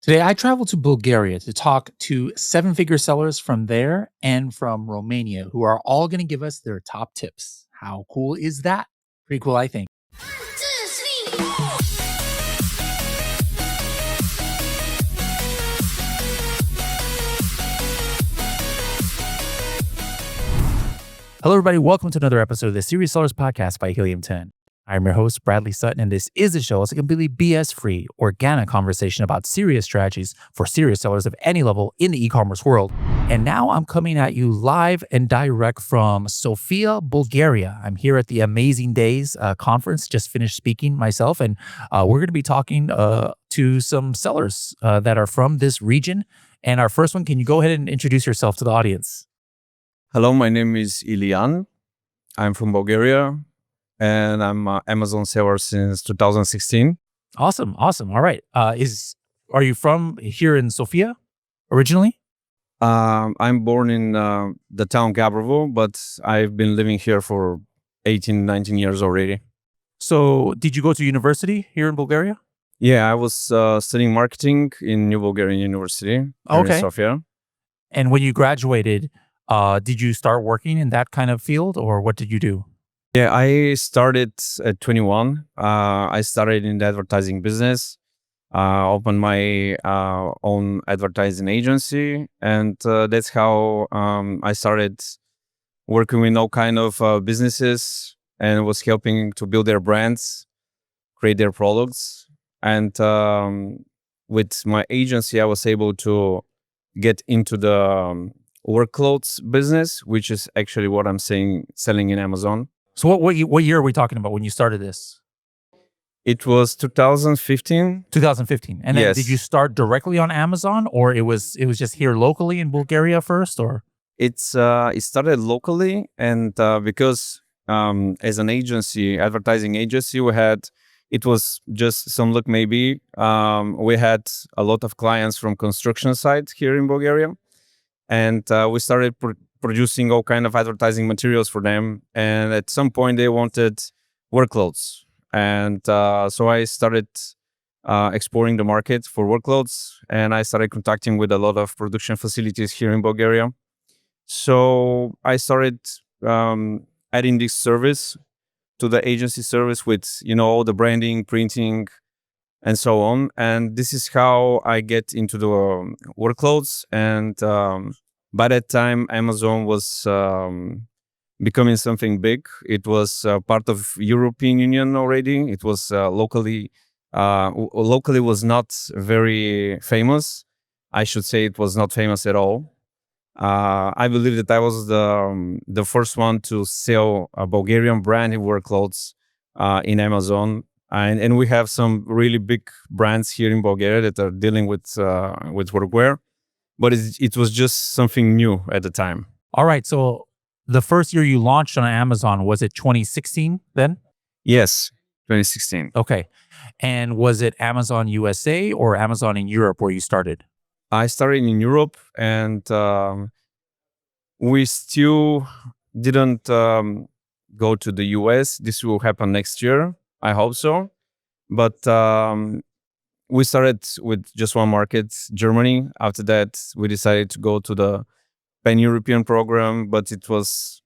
Today, I traveled to Bulgaria to talk to seven-figure sellers from there and from Romania who are all going to give us their top tips. How cool is that? Pretty cool, I think. Hello, everybody. Welcome to another episode of the Serious Sellers Podcast by Helium 10. I'm your host, Bradley Sutton, and this is a show. It's a completely BS-free, organic conversation about serious strategies for serious sellers of any level in the e-commerce world. And now I'm coming at you live and direct from Sofia, Bulgaria. I'm here at the Amazing Days conference, just finished speaking myself, and we're going to be talking to some sellers that are from this region. And our first one, can you go ahead and introduce yourself to the audience? Hello, my name is Iliyan. I'm from Bulgaria, and I'm an Amazon seller since 2016. Awesome. All right. Are you from here in Sofia originally? I'm born in the town Gabrovo, but I've been living here for 18, 19 years already. So did you go to university here in Bulgaria? Yeah, I was studying marketing in New Bulgarian University here in Sofia. And when you graduated, did you start working in that kind of field, or what did you do? Yeah, I started at 21. I started in the advertising business, opened my own advertising agency, and that's how I started working with all kind of businesses and was helping to build their brands, create their products. And with my agency, I was able to get into the work clothes business, which is actually what I'm selling in Amazon. So what year are we talking about when you started this? It was 2015. 2015. And then Yes. Did you start directly on Amazon, or it was just here locally in Bulgaria first, or? It started locally, and because as an agency, advertising agency, it was just some luck maybe. We had a lot of clients from construction site here in Bulgaria, and we started producing all kind of advertising materials for them. And at some point they wanted work clothes. And so I started exploring the market for work clothes, and I started contacting with a lot of production facilities here in Bulgaria. So I started adding this service to the agency service with, all the branding, printing, and so on. And this is how I get into the work clothes. And by that time, Amazon was becoming something big. It was part of European Union already. It was locally was not very famous. I should say it was not famous at all. I believe that I was the first one to sell a Bulgarian brand in work clothes in Amazon. And we have some really big brands here in Bulgaria that are dealing with workwear, but it was just something new at the time. All right. So the first year you launched on Amazon, was it 2016 then? Yes, 2016. Okay. And was it Amazon USA or Amazon in Europe where you started? I started in Europe, and we still didn't go to the US. This will happen next year. I hope so. But we started with just one market, Germany. After that, we decided to go to the Pan-European program. But it was,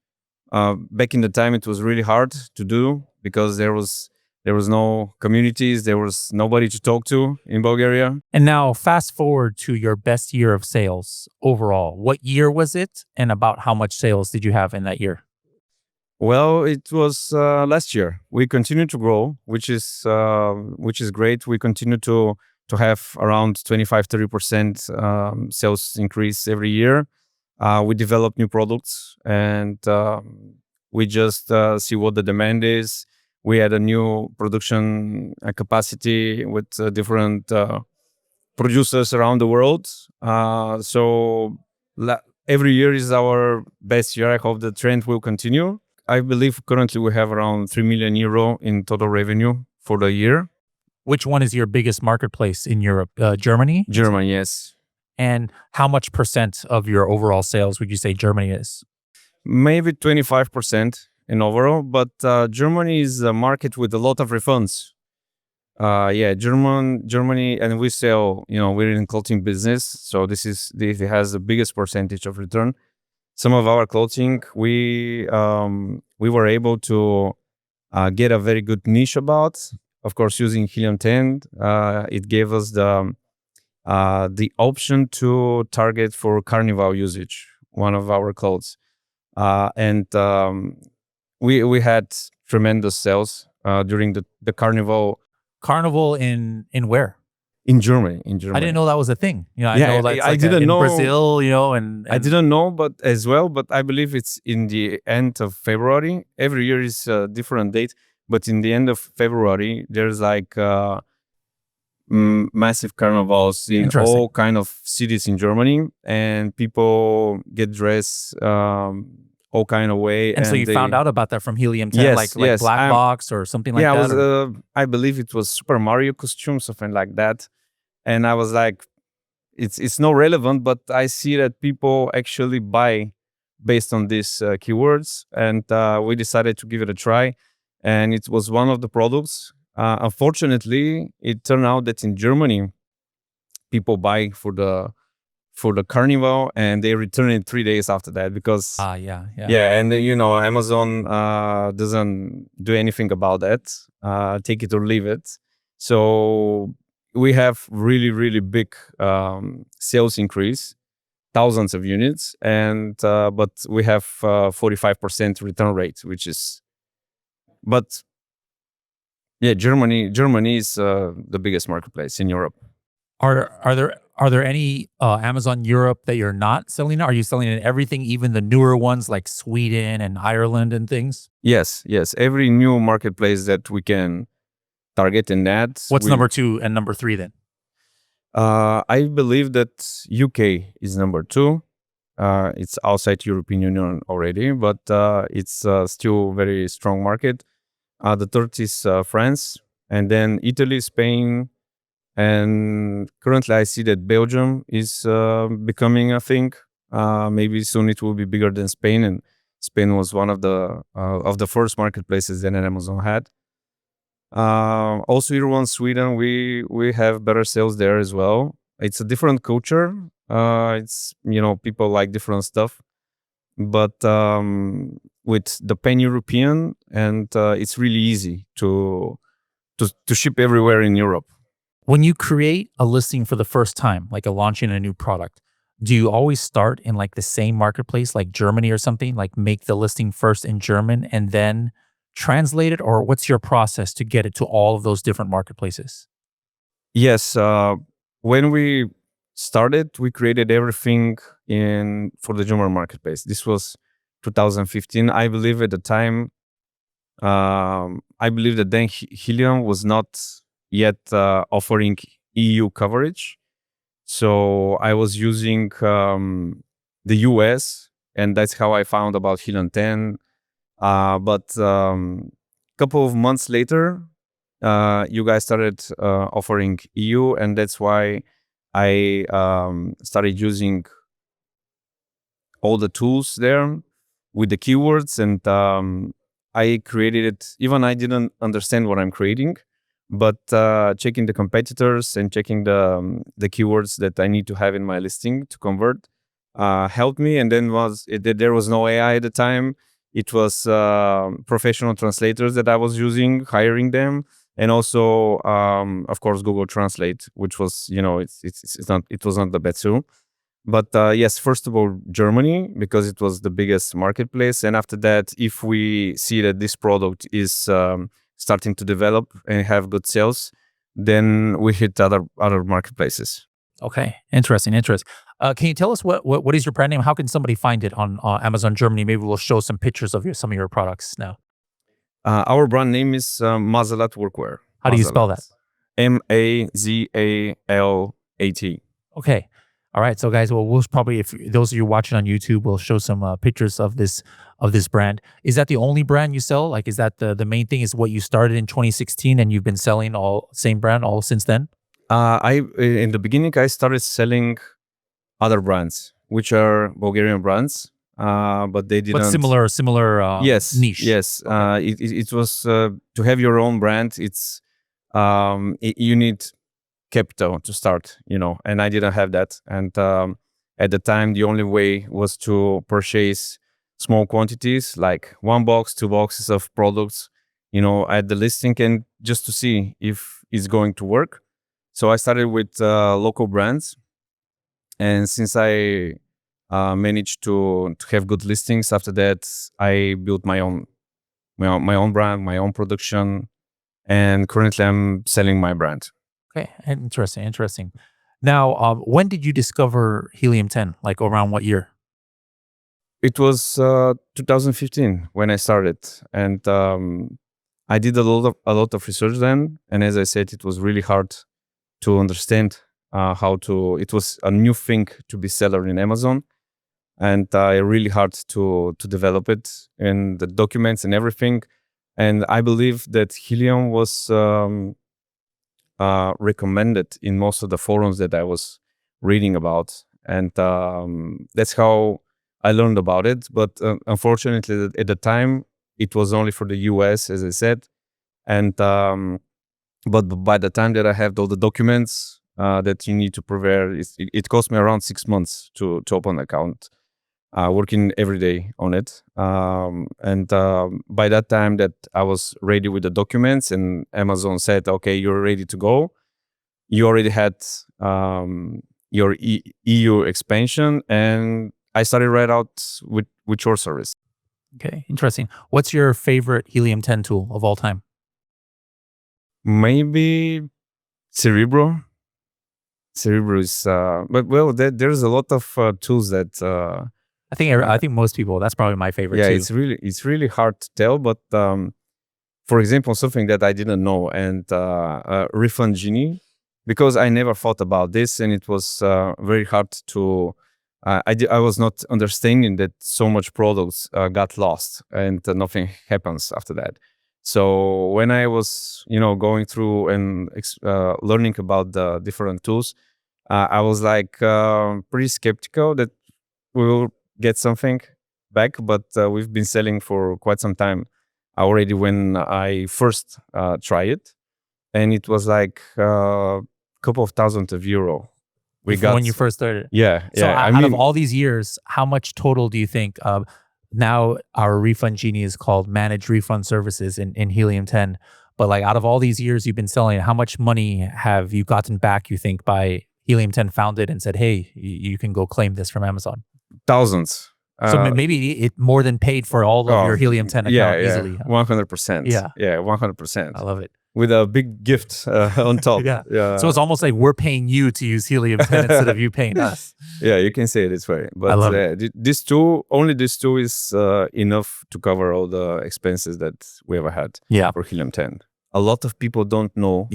back in the time, it was really hard to do because there was no communities. There was nobody to talk to in Bulgaria. And now fast forward to your best year of sales overall. What year was it, and about how much sales did you have in that year? Well, it was last year. We continue to grow, which is great. We continue to have around 25-30% sales increase every year. We develop new products, and we just see what the demand is. We had a new production capacity with different producers around the world. So every year is our best year. I hope the trend will continue. I believe currently we have around 3 million euro in total revenue for the year. Which one is your biggest marketplace in Europe? Germany? Germany, yes. And how much % of your overall sales would you say Germany is? Maybe 25% in overall, but Germany is a market with a lot of refunds. Yeah, Germany, and we sell. We're in clothing business, so this has the biggest percentage of return. Some of our clothing, we were able to get a very good niche about. Of course, using Helium 10, it gave us the option to target for Carnival usage, one of our clothes, and we had tremendous sales during the Carnival Carnival in where? in Germany. I didn't know that was a thing. I Yeah, know that's I like didn't in know. Brazil, and I didn't know, but as well, but I believe it's in the end of February. Every year is a different date, but in the end of February, there's like massive carnivals in Interesting. all kind of cities in Germany, and people get dressed all kind of way. And so you found out about that from Helium 10, Yes, like yes. Black Box or something like Yeah, I that? was. Or? I believe it was Super Mario costume, something like that, and I was like, it's not relevant, but I see that people actually buy based on these keywords, and we decided to give it a try, and it was one of the products. Unfortunately, it turned out that in Germany, people buy for the carnival, and they return it 3 days after that because yeah, and Amazon doesn't do anything about that. Take it or leave it. So we have really, really big sales increase, thousands of units, and but we have 45% return rate, which is. But yeah, Germany is the biggest marketplace in Europe. Are there any Amazon Europe that you're not selling? Are you selling in everything, even the newer ones like Sweden and Ireland and things? Yes. Every new marketplace that we can target and add. What's number 2 and number 3 then? I believe that UK is number 2. It's outside European Union already, but it's still very strong market. The third is France, and then Italy, Spain, and currently I see that Belgium is becoming a thing. Maybe soon it will be bigger than Spain, and Spain was one of the first marketplaces that Amazon had. Also, here in Sweden, we have better sales there as well. It's a different culture. It's people like different stuff, but with the pan-European, and it's really easy to ship everywhere in Europe. When you create a listing for the first time, like launching a new product, do you always start in like the same marketplace, like Germany or something, like make the listing first in German and then translate it? Or what's your process to get it to all of those different marketplaces? Yes. When we started, we created everything for the German marketplace. This was 2015. I believe at the time, I believe that then Helium was not yet offering EU coverage. So I was using the US, and that's how I found about Helium 10. But couple of months later, you guys started offering EU, and that's why I started using all the tools there with the keywords, and I created it. Even I didn't understand what I'm creating, but checking the competitors and checking the keywords that I need to have in my listing to convert helped me. And then there was no AI at the time. It was professional translators that I was using, hiring them, and also of course Google Translate, which was it was not the best tool. But yes, first of all, Germany, because it was the biggest marketplace. And after that, if we see that this product is starting to develop and have good sales, then we hit other marketplaces. Okay, interesting. Can you tell us what is your brand name? How can somebody find it on Amazon Germany? Maybe we'll show some pictures of some of your products now. Our brand name is Mazelat Workwear. How do you spell that? Mazalat. Okay. All right. So guys, we'll probably, if those of you watching on YouTube, we'll show some pictures of this brand. Is that the only brand you sell? Like, is that the main thing, is what you started in 2016 and you've been selling all same brand all since then? In the beginning, I started selling other brands, which are Bulgarian brands, but they didn't. But similar yes, niche. Yes. Okay. It was to have your own brand. It's you need capital to start, and I didn't have that. And at the time, the only way was to purchase small quantities, like 1 box, 2 boxes of products, at the listing, and just to see if it's going to work. So I started with local brands, and since I managed to have good listings, after that I built my own brand, my own production, and currently I'm selling my brand. Okay, interesting. Now, when did you discover Helium 10? Like around what year? It was 2015 when I started, and I did a lot of research then. And as I said, it was really hard to understand how to. It was a new thing to be seller in Amazon, and really hard to develop it and the documents and everything. And I believe that Helium was recommended in most of the forums that I was reading about, and that's how I learned about it. But unfortunately, at the time, it was only for the US, as I said, and but by the time that I have all the documents that you need to prepare, it cost me around 6 months to open an account. Working every day on it, and by that time that I was ready with the documents, and Amazon said, "Okay, you're ready to go." You already had your EU expansion, and I started right out with your service. Okay, interesting. What's your favorite Helium 10 tool of all time? Maybe Cerebro. Cerebro is, but well, there's a lot of tools that. I think most people, that's probably my favorite Yeah, too. it's really hard to tell, but for example, something that I didn't know, and Refund Genie, because I never thought about this, and it was very hard to. I was not understanding that so much products got lost, and nothing happens after that. So when I was, going through and learning about the different tools, I was like pretty skeptical that we will get something back, but we've been selling for quite some time already when I first tried it, and it was like a couple of thousand of euro. When you first started. Yeah, So yeah. out of all these years, how much total do you think now our Refund Genie is called Managed Refund Services in Helium 10? But like out of all these years you've been selling it, how much money have you gotten back, you think, by Helium 10 found it and said, hey, you can go claim this from Amazon? Thousands. So maybe it more than paid for all of your Helium 10 account easily. 100%. Yeah. Yeah, 100%. I love it. With a big gift on top. Yeah. So it's almost like we're paying you to use Helium 10 instead of you paying us. Yeah, you can say it this way. But I love it. this tool is enough to cover all the expenses that we ever had for Helium 10. A lot of people don't know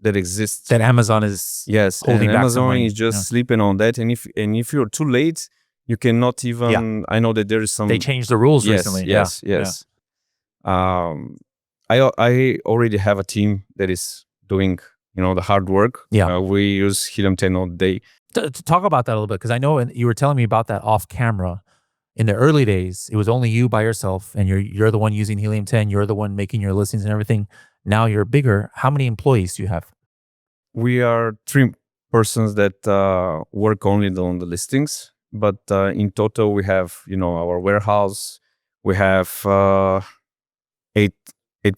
that exists. That Amazon is holding back Amazon some money. is just sleeping on that. And if you're too late, you cannot even. I know that there is some. They changed the rules recently. Yes. I already have a team that is doing the hard work. We use Helium 10 all day. To talk about that a little bit, because I know you were telling me about that off camera. In the early days, it was only you by yourself, and you're the one using Helium 10. You're the one making your listings and everything. Now you're bigger. How many employees do you have? We are 3 persons that work only on the listings, but in total we have our warehouse. We have 8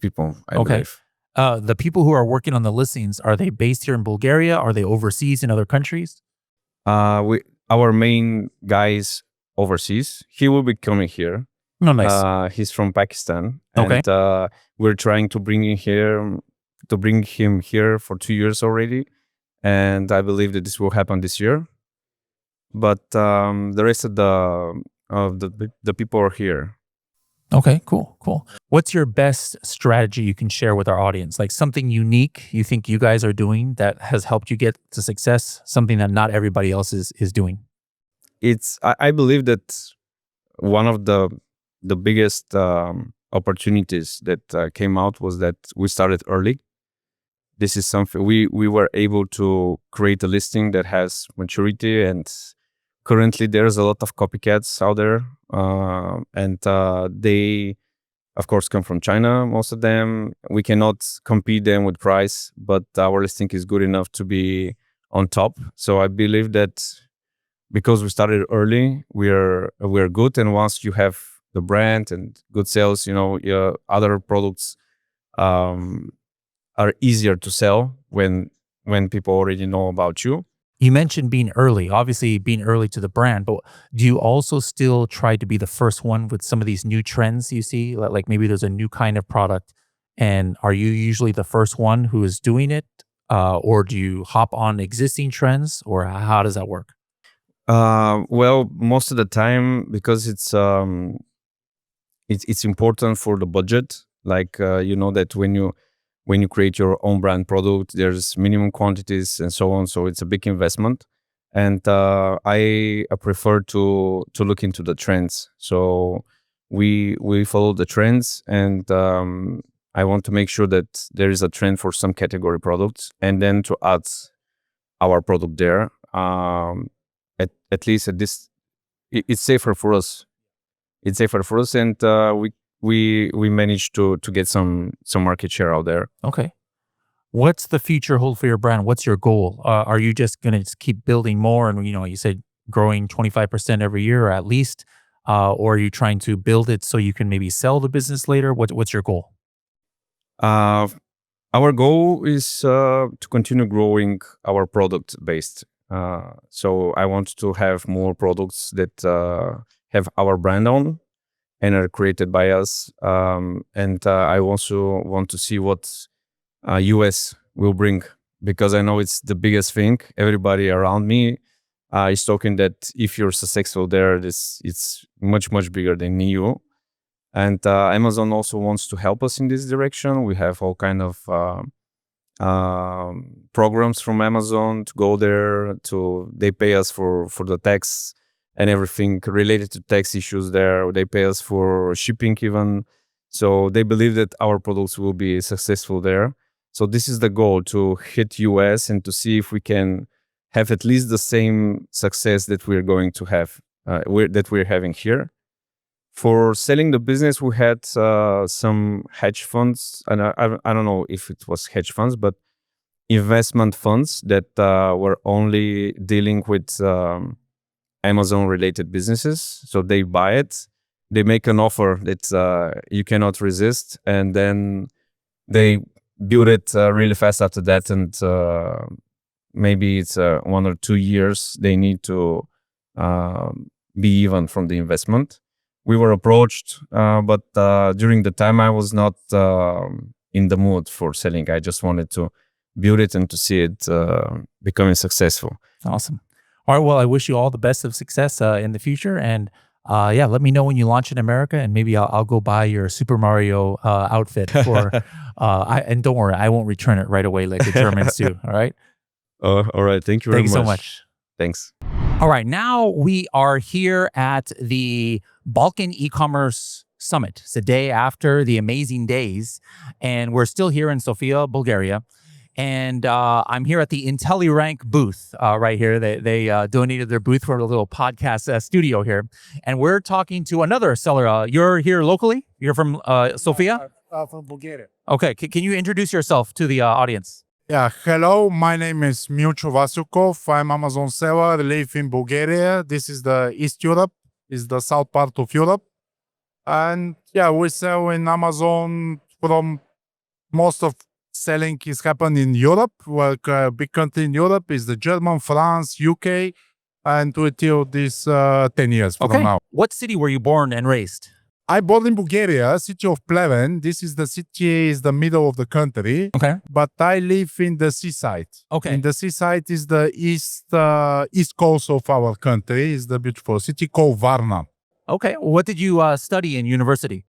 people. I believe. The people who are working on the listings, are they based here in Bulgaria? Are they overseas in other countries? Our main guy is overseas. He will be coming here. Oh, nice. He's from Pakistan, and we're trying to bring him here for 2 years already, and I believe that this will happen this year. But the rest of the people are here. Okay, cool. What's your best strategy you can share with our audience? Like something unique you think you guys are doing that has helped you get to success, something that not everybody else is doing? I believe that one of the biggest opportunities that came out was that we started early. This is something we were able to create a listing that has maturity, and currently there's a lot of copycats out there, and they of course, come from China, most of them. We cannot compete them with price, but our listing is good enough to be on top. So I believe that because we started early, we're good. And once you have the brand and good sales, your other products are easier to sell when people already know about you. You mentioned being early, obviously being early to the brand, but do you also still try to be the first one with some of these new trends you see? Like maybe there's a new kind of product, and are you usually the first one who is doing it? Or do you hop on existing trends, or how does that work? Well, most of the time, because it's important for the budget. Like that when you create your own brand product, there's minimum quantities and so on. So it's a big investment, and I prefer to look into the trends. So we follow the trends, and I want to make sure that there is a trend for some category products, and then to add our product there. At least at this, it's safer for us. It's safer for us, and we managed to get some market share out there. Okay. What's the future hold for your brand? What's your goal? Are you just going to keep building more? And you said growing 25% every year, or at least, or are you trying to build it so you can maybe sell the business later? What's your goal? Our goal is to continue growing our product based. So I want to have more products that have our brand on and are created by us. And I also want to see what US will bring, because I know it's the biggest thing. Everybody around me is talking that if you're successful there, it's much, much bigger than EU. And Amazon also wants to help us in this direction. We have all kind of programs from Amazon to go there. They pay us for the tax and everything related to tax issues there. They pay us for shipping even. So they believe that our products will be successful there. So this is the goal, to hit US and to see if we can have at least the same success that we're going to have, that we're having here. For selling the business, we had some hedge funds, and I don't know if it was hedge funds, but investment funds that were only dealing with Amazon-related businesses. So they buy it, they make an offer that you cannot resist, and then they build it really fast after that. And maybe it's 1 or 2 years they need to be even from the investment. We were approached, but during the time I was not in the mood for selling. I just wanted to build it and to see it becoming successful. Awesome. All right. Well, I wish you all the best of success in the future. And let me know when you launch in America, and maybe I'll go buy your Super Mario outfit for. And don't worry, I won't return it right away like the Germans do. All right. All right. Thank you very much. Thank you so much. Thanks. All right. Now we are here at the Balkan e-commerce summit. It's the day after the amazing days, and we're still here in Sofia, Bulgaria. And I'm here at the IntelliRank booth right here. They donated their booth for a little podcast studio here. And we're talking to another seller. You're here locally? You're from Sofia? From Bulgaria. Okay. Can you introduce yourself to the audience? Yeah, hello. My name is Milcho Vasilkov. I'm Amazon seller, live in Bulgaria. This is the East Europe, is the south part of Europe. And yeah, we sell in Amazon. From most of selling is happened in Europe. Like a big country in Europe is the German, France, UK, and until this 10 years from now. What city were you born and raised? I born in Bulgaria, city of Pleven. This is the city, is the middle of the country. Okay. But I live in the seaside. Okay. In the seaside is the east coast of our country. Is the beautiful city called Varna. Okay. What did you study in university?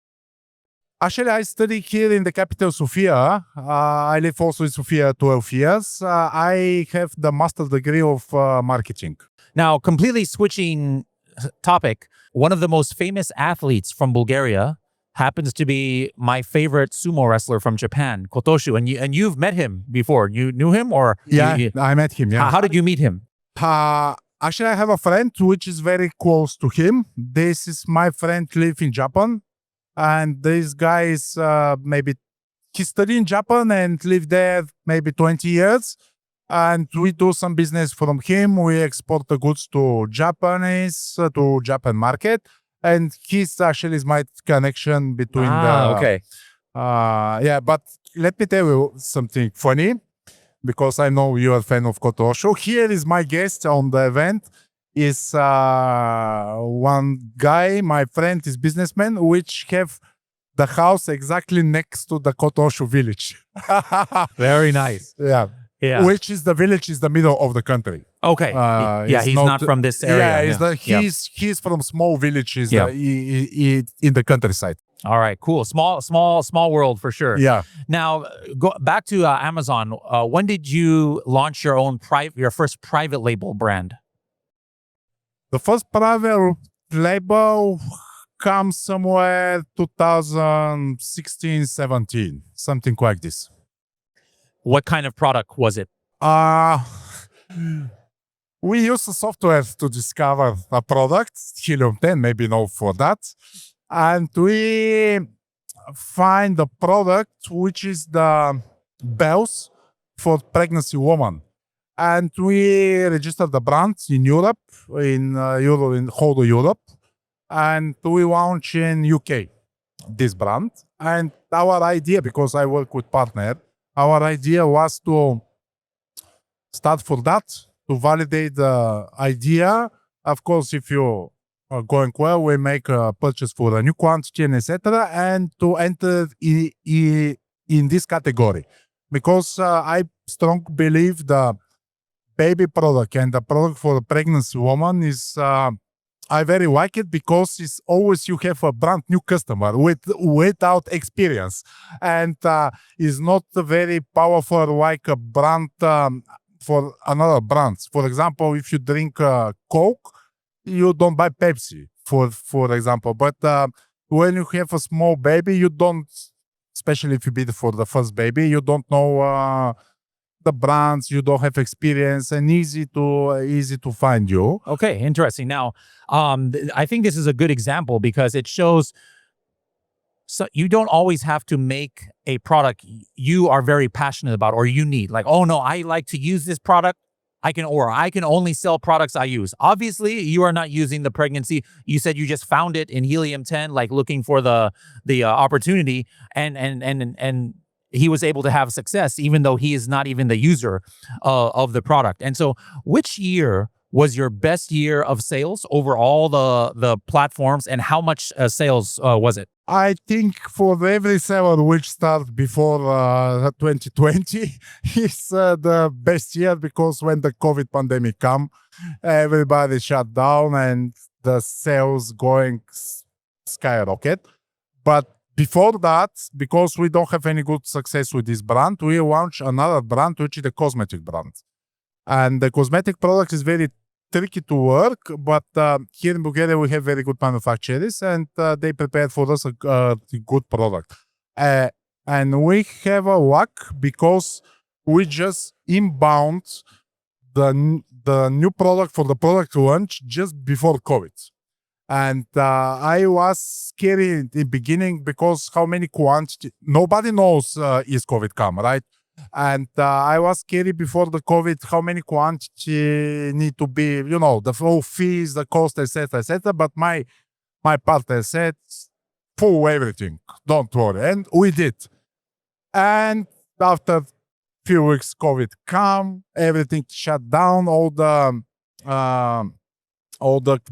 Actually, I study here in the capital, Sofia. I live also in Sofia 12 years. I have the master's degree of marketing. Now, completely switching topic, one of the most famous athletes from Bulgaria happens to be my favorite sumo wrestler from Japan, Kotoshu. And you've met him before. You knew him, or? Yeah, I met him. Yeah. How did you meet him? Actually, I have a friend which is very close to him. This is my friend live in Japan. And this guy is maybe he studied in Japan and lived there maybe 20 years. And we do some business from him. We export the goods to Japan market. And he's actually is my connection between okay. but let me tell you something funny, because I know you're a fan of Kotosho. Here is my guest on the event. Is one guy, my friend, is businessman, which have the house exactly next to the Kotosho village. Very nice. Yeah. Yeah. Which is the village is the middle of the country. Okay. He's not from this area. He's from small villages Yeah. In the countryside. All right, cool. Small world for sure. Yeah. Now, go back to Amazon. When did you launch your first private label brand? The first private label comes somewhere 2016, 17, something like this. What kind of product was it? We use the software to discover a product, Helium 10, maybe know for that. And we find the product, which is the bells for pregnancy woman. And we registered the brand in Europe, in whole Europe. And we launch in UK, this brand. And our idea, because I work with partner, our idea was to start for that, to validate the idea. Of course, if you are going well, we make a purchase for a new quantity, and etc. And to enter in this category. Because I strongly believe the baby product and the product for a pregnancy woman is... I very like it because it's always you have a brand new customer without experience, and is not very powerful like a brand for another brands. For example, if you drink Coke, you don't buy Pepsi, for example. But when you have a small baby, you don't, especially if you be for the first baby, you don't know the brands, you don't have experience, and easy to find you. Okay, interesting. Now, I think this is a good example because it shows so you don't always have to make a product you are very passionate about or you need. Like, oh no, I like to use this product. I can only sell products I use. Obviously, you are not using the pregnancy. You said you just found it in Helium 10, like looking for the opportunity, and he was able to have success, even though he is not even the user of the product. And so, which year was your best year of sales over all the platforms, and how much sales was it? I think for every seller which started before 2020 is the best year, because when the COVID pandemic come, everybody shut down and the sales going skyrocket. But before that, because we don't have any good success with this brand, we launched another brand, which is the cosmetic brand. And the cosmetic product is very tricky to work, but here in Bulgaria we have very good manufacturers, and they prepared for us a good product. And we have a luck because we just inbound the new product for the product launch just before COVID. And I was scared in the beginning because how many quantity, nobody knows is COVID come, right? And I was scared before the COVID how many quantity need to be, the full fees, the cost, etc., etc. But my partner said, full everything, don't worry. And we did. And after few weeks, COVID come, everything shut down, all the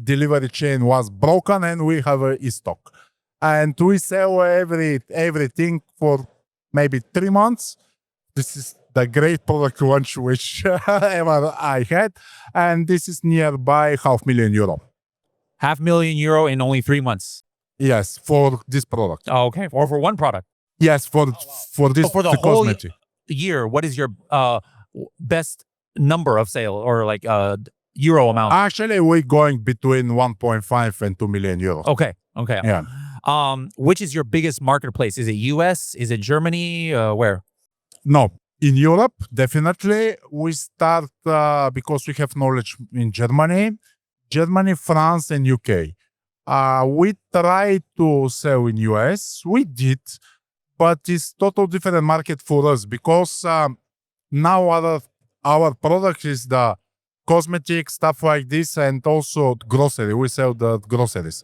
delivery chain was broken, and we have a stock. And we sell everything for maybe 3 months. This is the great product launch which ever I had. And this is nearby €500,000. €500,000 in only 3 months? Yes, for this product. Oh, okay. Or for one product? Yes, for this, so for the whole cosmetic. Year, what is your best number of sale or like euro amount? Actually, we're going between 1.5 and €2 million. Okay. Yeah. Which is your biggest marketplace? Is it US? Is it Germany? Where? No, in Europe, definitely. We start because we have knowledge in Germany, France, and UK. We tried to sell in US. We did, but it's total different market for us because now our product is the cosmetic stuff like this, and also grocery. We sell the groceries.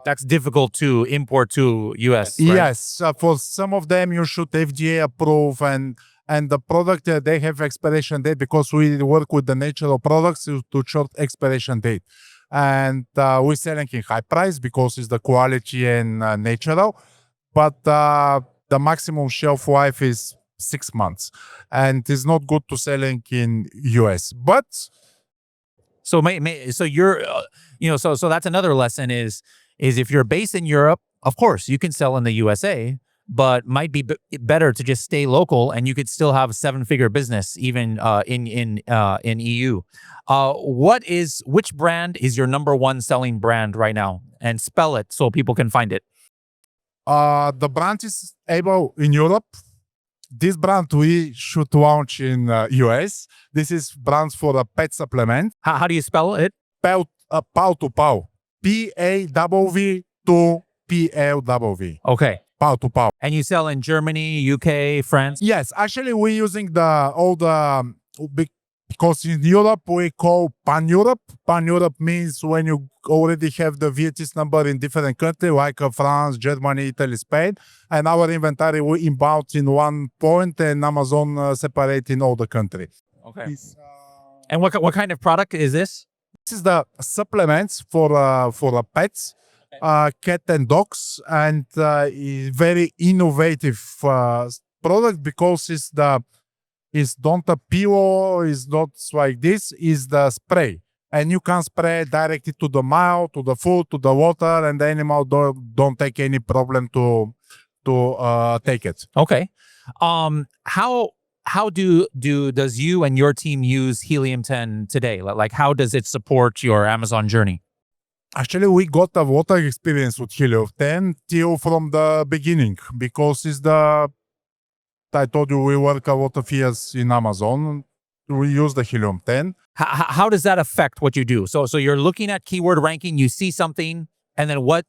That's difficult to import to US, right? Yes, for some of them you should FDA approve, and the product they have expiration date because we work with the natural products to short expiration date, and we're selling in high price because it's the quality and natural, but the maximum shelf life is 6 months, and it's not good to selling in US. But So so you're so that's another lesson is if you're based in Europe, of course you can sell in the USA, but might be better to just stay local, and you could still have a 7-figure business even in EU. Which brand is your number one selling brand right now, and spell it so people can find it? the brand is able in Europe. This brand we should launch in US. This is brands for a pet supplement. How do you spell it? Pau to Pau. PAW to PLW. Okay. Pau to Pau. And you sell in Germany, UK, France? Yes, actually we're using because in Europe we call Pan-Europe. Pan-Europe means when you already have the VTS number in different countries like France, Germany, Italy, Spain, and our inventory we inbound in one point and Amazon separate in all the country. Okay. And what kind of product is this? This is the supplements for pets, cat and dogs, and very innovative product because it's not a pillow, it's not like this, is the spray. And you can spray directly to the mouth, to the food, to the water, and the animal don't take any problem to take it. Okay. How does you and your team use Helium 10 today? Like how does it support your Amazon journey? Actually, we got a lot of experience with Helium 10 till from the beginning because I told you we work a lot of years in Amazon. We use the Helium 10. How does that affect what you do? So you're looking at keyword ranking, you see something, and then what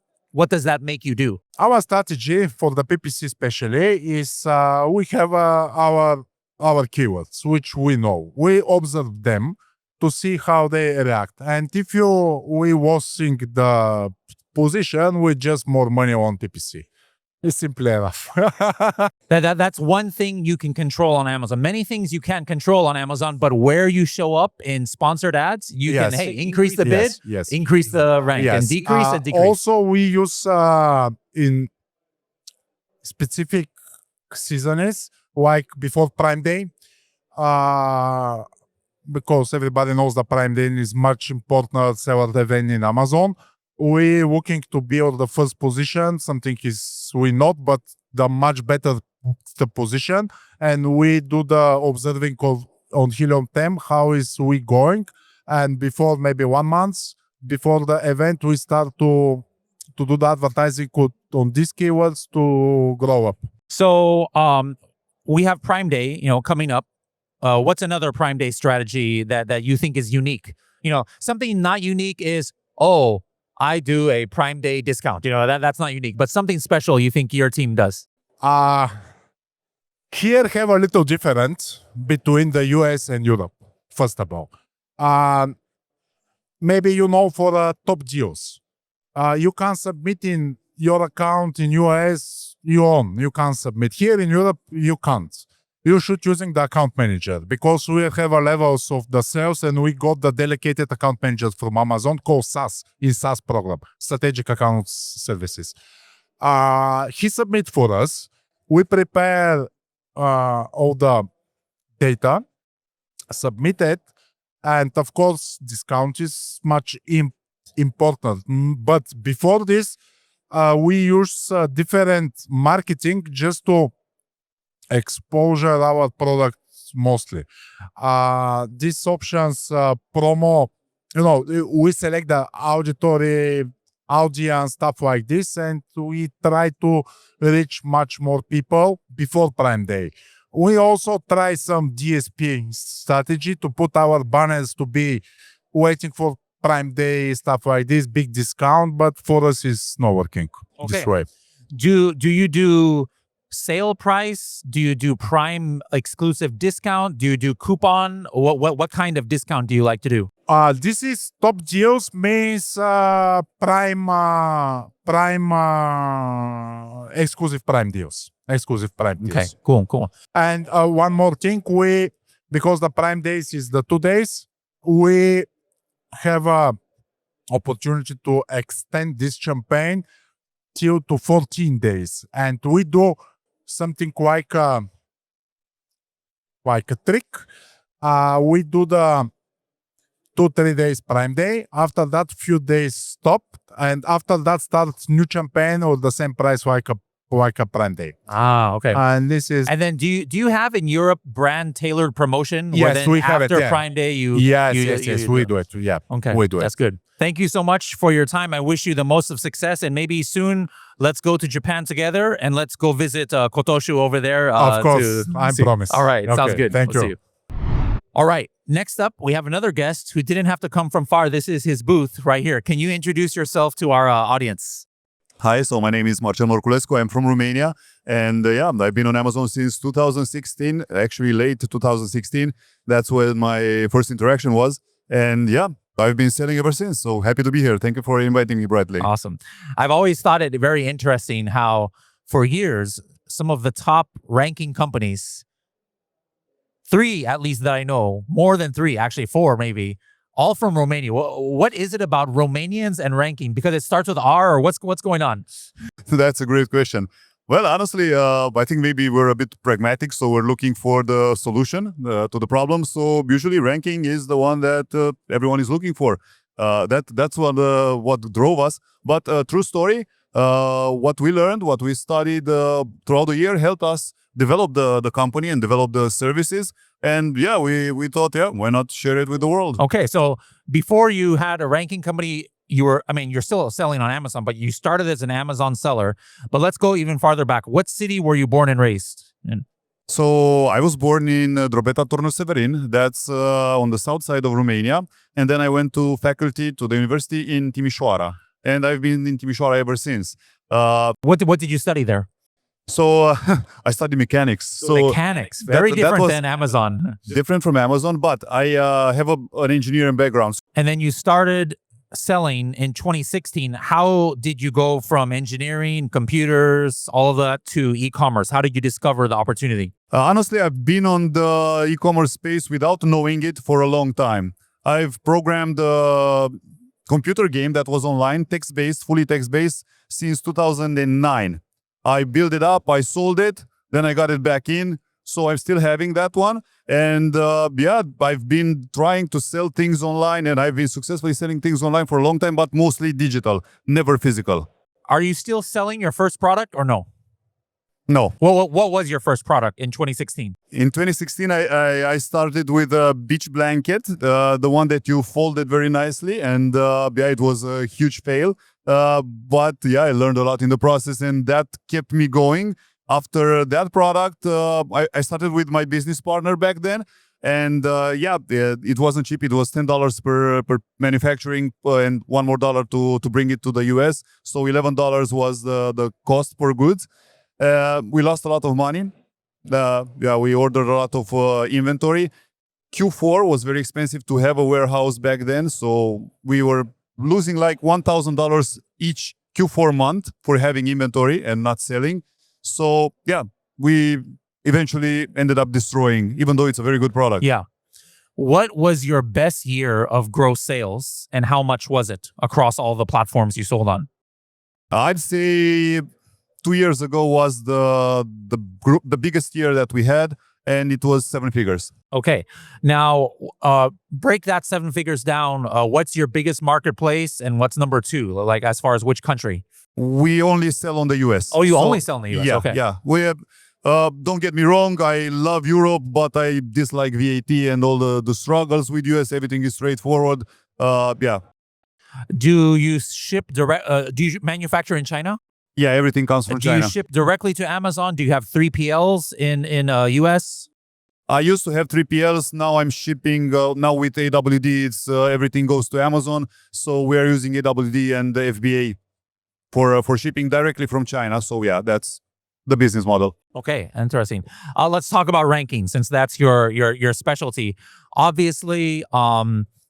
does that make you do? Our strategy for the PPC especially is we have our keywords, which we know. We observe them to see how they react. And if we watching the position, we just more money on PPC. It's simple enough. That's one thing you can control on Amazon. Many things you can't control on Amazon, but where you show up in sponsored ads, you can increase the bid, increase the rank, and decrease and decrease. Also, we use in specific seasons, like before Prime Day, because everybody knows the Prime Day is much important seller event in Amazon. We looking to build the first position. Something is we not, but the much better the position, and we do the observing on Helium 10 how is we going, and before maybe 1 month before the event we start to do the advertising on these keywords to grow up. So we have Prime Day, coming up. What's another Prime Day strategy that you think is unique? Something not unique is I do a Prime Day discount. That's not unique, but something special you think your team does. Here have a little difference between the US and Europe, first of all. Maybe for top deals. You can submit in your account in US, you can submit. Here in Europe, you can't. You should using the account manager because we have a levels of the sales and we got the dedicated account managers from Amazon called SaaS, in SaaS program, Strategic Account Services. He submit for us. We prepare all the data, submit it, and of course, discount is much important. But before this, we use different marketing just to exposure our products mostly. These options, promo, we select the auditory audience, stuff like this, and we try to reach much more people before Prime Day. We also try some DSP strategy to put our banners to be waiting for Prime Day, stuff like this, big discount, but for us it's not working this way. Do you do sale price? Do you do Prime exclusive discount? Do you do coupon? What kind of discount do you like to do? This is top deals means prime exclusive prime deals. Exclusive prime deals. Okay, cool. And one more thing, because the Prime Days is the 2 days, we have a opportunity to extend this campaign till to 14 days. And we do something like a trick. We do the 2-3 days Prime Day. After that, few days stop. And after that starts new campaign or the same price like a Prime Day. Okay. And this is... And then do you have in Europe brand tailored promotion? Yes, then we have it. After Yeah. Prime Day, Yes, we do it. Yeah. Okay, we do it. That's good. Thank you so much for your time. I wish you the most of success, and maybe soon let's go to Japan together and let's go visit Kotoshu over there. Of course, I promise. All right, sounds good. Thank We'll you. see you. All right, next up, we have another guest who didn't have to come from far. This is his booth right here. Can you introduce yourself to our audience? Hi, so my name is Marcel. I'm from Romania, and I've been on Amazon since 2016, actually late 2016. That's when my first interaction was, and I've been selling ever since. So happy to be here. Thank you for inviting me, Bradley. Awesome. I've always thought it very interesting how, for years, some of the top ranking companies, 3 at least that I know, more than 3, actually 4 maybe, all from Romania. What is it about Romanians and ranking? Because it starts with R, or what's going on? That's a great question. Well, honestly, I think maybe we're a bit pragmatic, so we're looking for the solution to the problem. So usually ranking is the one that everyone is looking for. That's what drove us. But true story, what we learned, what we studied throughout the year helped us develop the company and develop the services. And we thought, why not share it with the world? Okay, so before you had a ranking company, you're still selling on Amazon, but you started as an Amazon seller. But let's go even farther back. What city were you born and raised in? So I was born in Drobeta Turnu Severin. That's on the south side of Romania. And then I went to faculty to the university in Timișoara. And I've been in Timișoara ever since. What did you study there? So I studied mechanics. So mechanics, very different than Amazon. Different from Amazon, but I have an engineering background. And then you started selling in 2016. How did you go from engineering, computers, all of that to e-commerce? How did you discover the opportunity? Honestly, I've been on the e-commerce space without knowing it for a long time. I've programmed a computer game that was online, text-based, fully text-based, since 2009. I built it up, I sold it, then I got it back in. So I'm still having that one. And I've been trying to sell things online, and I've been successfully selling things online for a long time, but mostly digital, never physical. Are you still selling your first product or no? No. Well, what was your first product in 2016? In 2016, I started with a beach blanket, the one that you folded very nicely. And it was a huge fail. But I learned a lot in the process, and that kept me going. After that product, I started with my business partner back then. And it wasn't cheap. It was $10 per manufacturing and $1 more to bring it to the US. So $11 was the cost per goods. We lost a lot of money. We ordered a lot of inventory. Q4 was very expensive to have a warehouse back then. So we were losing like $1,000 each Q4 month for having inventory and not selling. So we eventually ended up destroying, even though it's a very good product. Yeah. What was your best year of gross sales, and how much was it across all the platforms you sold on? I'd say 2 years ago was the biggest year that we had, and it was 7 figures. Okay. Now, break that 7 figures down. What's your biggest marketplace, and what's number 2? Like, as far as which country? We only sell on the US. Oh, you only sell in the US? Yeah, okay. Yeah. We have, don't get me wrong, I love Europe, but I dislike VAT and all the struggles with US. Everything is straightforward. Do you ship direct? Do you manufacture in China? Yeah, everything comes from China. Do you ship directly to Amazon? Do you have 3PLs in US? I used to have 3PLs. Now I'm shipping. Now with AWD, it's everything goes to Amazon. So we are using AWD and the FBA for shipping directly from China. So yeah, that's the business model. Okay, interesting. Let's talk about ranking, since that's your specialty. Obviously,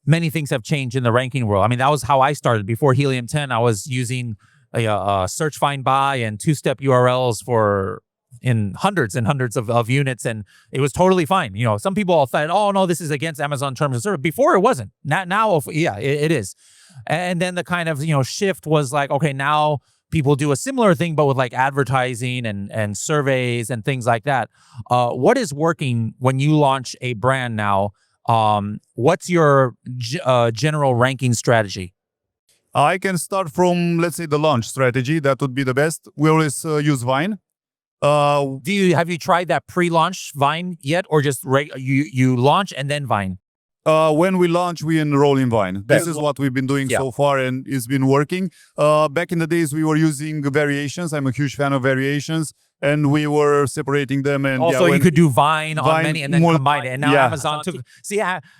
many things have changed in the ranking world. I mean, that was how I started. Before Helium 10, I was using a search, find, buy, and two-step URLs in hundreds and hundreds of units, and it was totally fine. You know, some people all thought, oh no, this is against Amazon terms of service. Before it wasn't. Now, yeah, it is. And then the kind of, shift was like, okay, now people do a similar thing, but with like advertising and surveys and things like that. What is working when you launch a brand now? What's your general ranking strategy? I can start from, let's say, the launch strategy. That would be the best. We always use Vine. Have you tried that pre-launch Vine yet, or just you launch and then Vine? When we launch, we enroll in Vine. This is what we've been doing so far, and it's been working. Back in the days, we were using variations. I'm a huge fan of variations, and we were separating them. And also, you could do Vine on many and then combine it. And now Amazon took. See,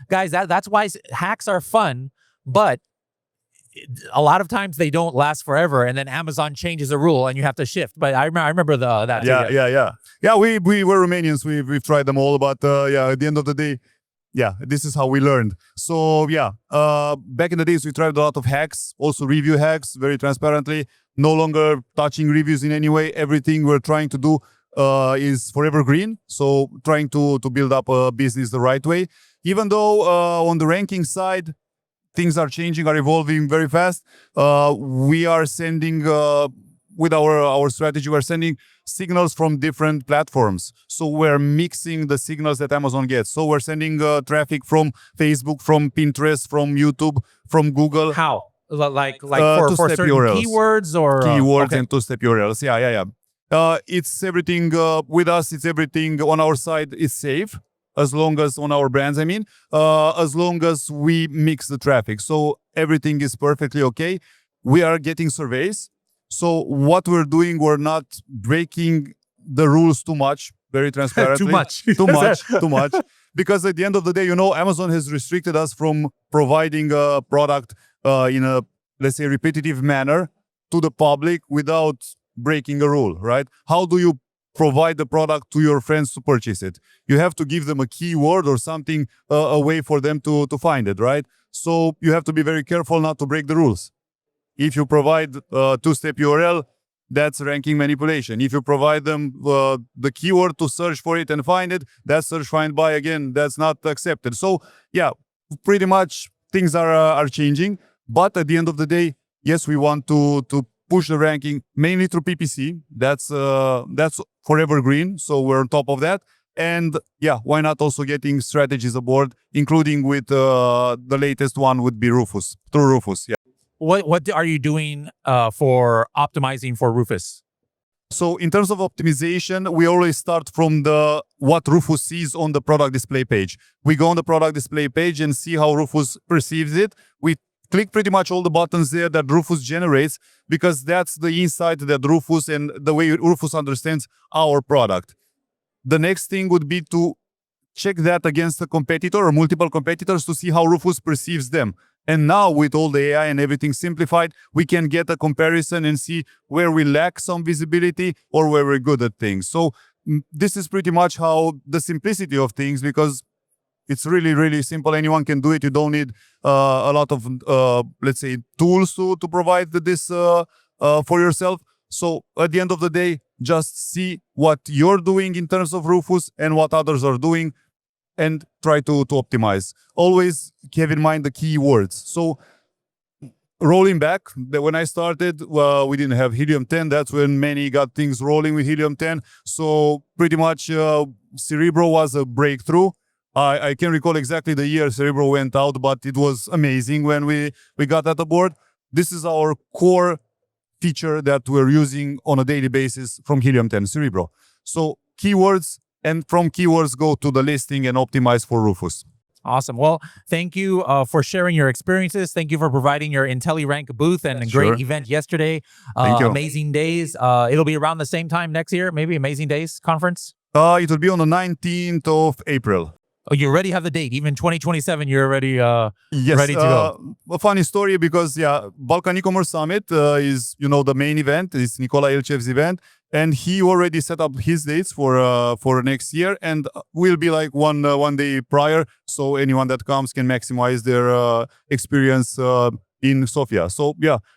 guys, that's why hacks are fun, but a lot of times they don't last forever, and then Amazon changes a rule and you have to shift. But I remember that. Yeah. We were Romanians. We've tried them all, but at the end of the day, this is how we learned. So back in the days, we tried a lot of hacks, also review hacks, very transparently. No longer touching reviews in any way. Everything we're trying to do is forever green. So trying to build up a business the right way. Even though on the ranking side, things are changing, are evolving very fast. We are sending, with our strategy, we're sending signals from different platforms. So we're mixing the signals that Amazon gets. So we're sending traffic from Facebook, from Pinterest, from YouTube, from Google. How? Like for certain URLs. Keywords or? Keywords and two-step URLs. Yeah. It's everything with us. It's everything on our side is safe. As long as on our brands, as long as we mix the traffic. So everything is perfectly okay. We are getting surveys. So what we're doing, we're not breaking the rules too much, very transparently. Too much. Because at the end of the day, Amazon has restricted us from providing a product in a, let's say, repetitive manner to the public without breaking a rule, right? How do you provide the product to your friends to purchase it? You have to give them a keyword or something, a way for them to find it, right? So you have to be very careful not to break the rules. If you provide a two-step URL, that's ranking manipulation. If you provide them the keyword to search for it and find it, that's search, find, buy. Again, that's not accepted. So pretty much things are changing. But at the end of the day, yes, we want to push the ranking mainly through PPC. That's forever green. So we're on top of that. And why not also getting strategies aboard, including with the latest one would be Rufus, through Rufus. Yeah. What are you doing for optimizing for Rufus? So in terms of optimization, we always start from what Rufus sees on the product display page. We go on the product display page and see how Rufus perceives it. We click pretty much all the buttons there that Rufus generates, because that's the insight that Rufus and the way Rufus understands our product. The next thing would be to check that against a competitor or multiple competitors to see how Rufus perceives them. And now with all the AI and everything simplified, we can get a comparison and see where we lack some visibility or where we're good at things. So this is pretty much how the simplicity of things, because it's really, really simple. Anyone can do it. You don't need a lot of, let's say, tools to provide this for yourself. So at the end of the day, just see what you're doing in terms of Rufus and what others are doing, and try to optimize. Always have in mind the keywords. So rolling back, when I started, we didn't have Helium 10. That's when many got things rolling with Helium 10. So pretty much Cerebro was a breakthrough. I can't recall exactly the year Cerebro went out, but it was amazing when we got that aboard. This is our core feature that we're using on a daily basis from Helium 10, Cerebro. So keywords, and from keywords go to the listing and optimize for Rufus. Awesome. Well, thank you for sharing your experiences. Thank you for providing your IntelliRank booth and a great event yesterday. Thank you. Amazing Days. It'll be around the same time next year, maybe Amazing Days conference. It will be on the 19th of April. Oh, you already have the date. Even 2027, you're already Yes, ready to go. A funny story because Balkan E-commerce Summit is the main event. It's Nicola Ilchev's event, and he already set up his dates for next year, and will be like one day prior, so anyone that comes can maximize their experience in Sofia. So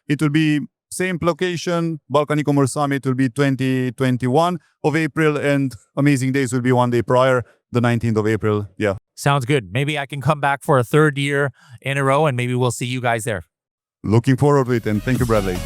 it will be same location. Balkan E-commerce Summit will be 2021 of April, and Amazing Days will be one day prior, the 19th of April. Yeah. Sounds good. Maybe I can come back for a third year in a row, and maybe we'll see you guys there. Looking forward to it, and thank you, Bradley.